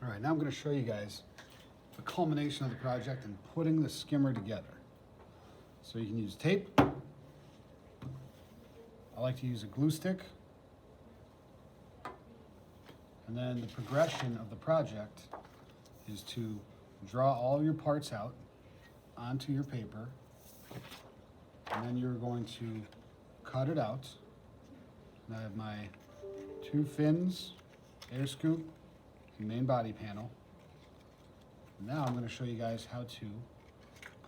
All right, now I'm going to show you guys the culmination of the project and putting the skimmer together. So you can use tape. I like to use a glue stick. And then the progression of the project is to draw all your parts out onto your paper, and then you're going to cut it out. And I have my two fins, air scoop, and main body panel. Now I'm going to show you guys how to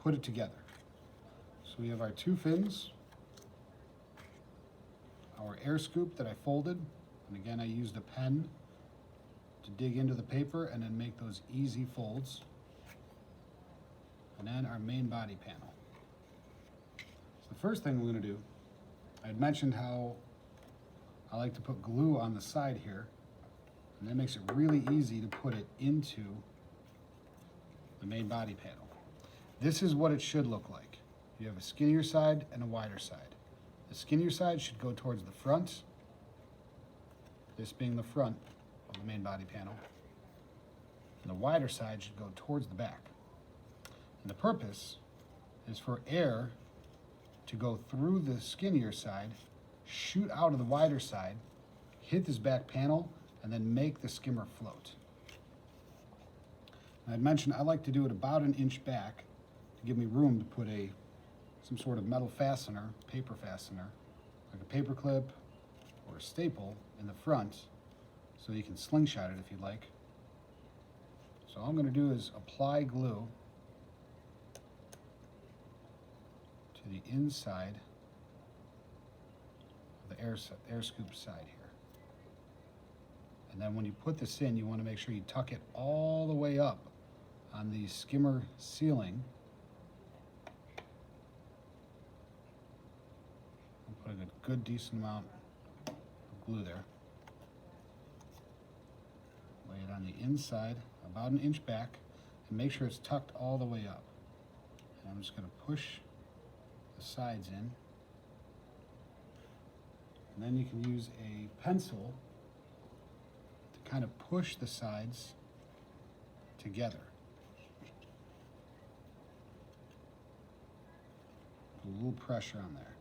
put it together. So we have our two fins, our air scoop that I folded, and again I used a pen to dig into the paper and then make those easy folds. And then our main body panel. So the first thing we're going to do, I had mentioned how I like to put glue on the side here, and that makes it really easy to put it into the main body panel. This is what it should look like. You have a skinnier side and a wider side. The skinnier side should go towards the front, this being the front of the main body panel, and the wider side should go towards the back. And the purpose is for air to go through the skinnier side, shoot out of the wider side, hit this back panel, and then make the skimmer float. And I'd mentioned I like to do it about an inch back to give me room to put some sort of metal fastener, paper fastener, like a paper clip or a staple in the front, so you can slingshot it if you'd like. So all I'm going to do is apply glue to the inside of the air scoop side here. And then when you put this in, you want to make sure you tuck it all the way up on the skimmer ceiling. I'm putting a good decent amount of glue there. Lay it on the inside, about an inch back, and make sure it's tucked all the way up. And I'm just going to push the sides in. And then you can use a pencil to kind of push the sides together. Put a little pressure on there.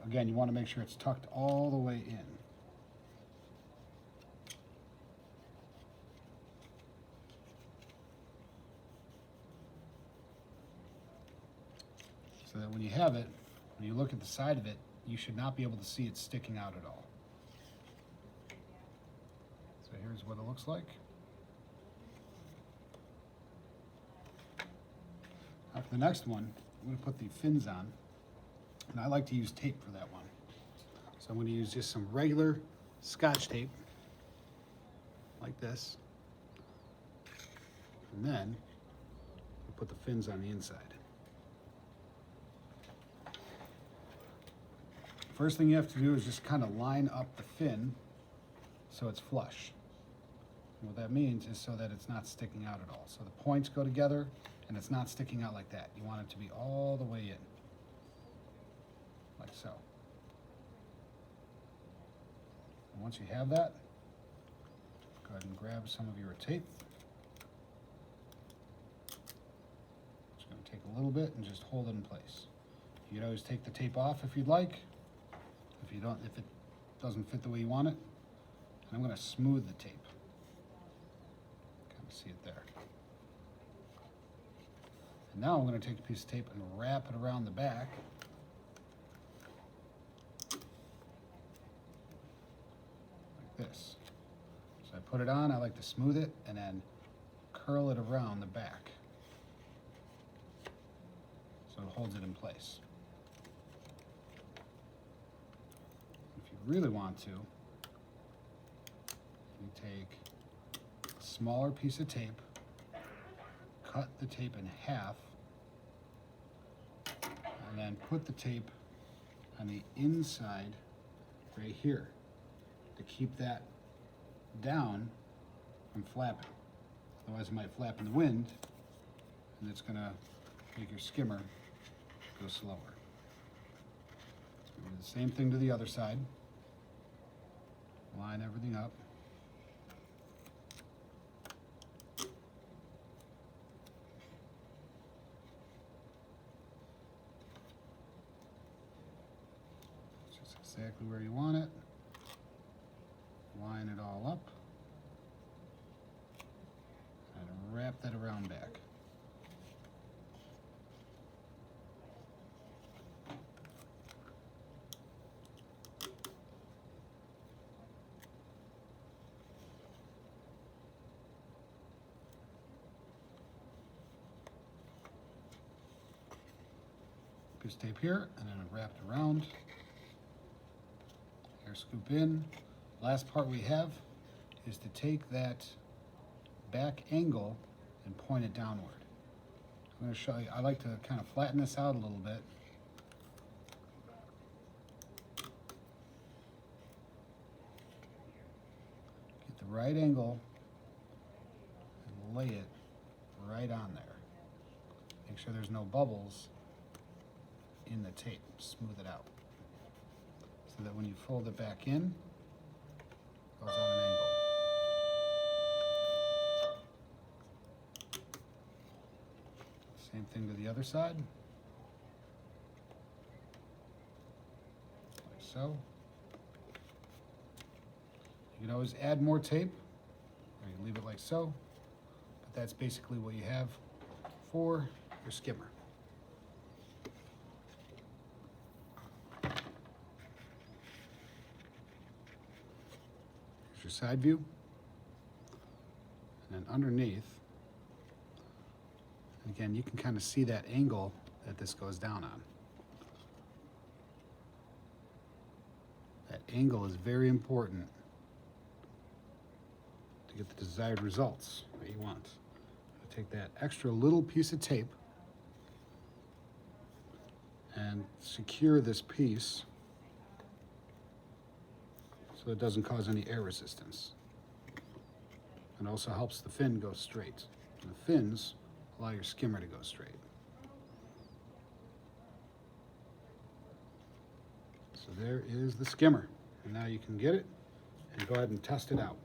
Again, you want to make sure it's tucked all the way in. So that when you have it, when you look at the side of it, you should not be able to see it sticking out at all. So here's what it looks like. Now for the next one, I'm going to put the fins on, and I like to use tape for that one. So I'm going to use just some regular Scotch tape, like this, and then I'll put the fins on the inside. First thing you have to do is just kind of line up the fin so it's flush. And what that means is so that it's not sticking out at all. So the points go together and it's not sticking out like that. You want it to be all the way in, like so. And once you have that, go ahead and grab some of your tape. Just going to take a little bit and just hold it in place. You can always take the tape off if you'd like. If it doesn't fit the way you want it. And I'm going to smooth the tape. Kind of see it there. And now I'm going to take a piece of tape and wrap it around the back. Like this. So I put it on, I like to smooth it, and then curl it around the back. So it holds it in place. Really want to, you take a smaller piece of tape, cut the tape in half, and then put the tape on the inside right here to keep that down from flapping. Otherwise it might flap in the wind and it's going to make your skimmer go slower. So we do the same thing to the other side. line everything up. Just exactly where you want it. Line it all up. And wrap that around back. Piece of tape here, and then wrap it around. Air scoop in. Last part we have is to take that back angle and point it downward. I'm going to show you, I like to kind of flatten this out a little bit. Get the right angle and lay it right on there. Make sure there's no bubbles in the tape. Smooth it out so that when you fold it back in, it goes on an angle. Same thing to the other side, like so. You can always add more tape, or you can leave it like so, but that's basically what you have for your skimmer. Here's your side view, and then underneath, again, you can kind of see that angle that this goes down on. That angle is very important to get the desired results that you want. Take that extra little piece of tape and secure this piece so it doesn't cause any air resistance. It also helps the fin go straight. And the fins allow your skimmer to go straight. So there is the skimmer. And now you can get it and go ahead and test it out.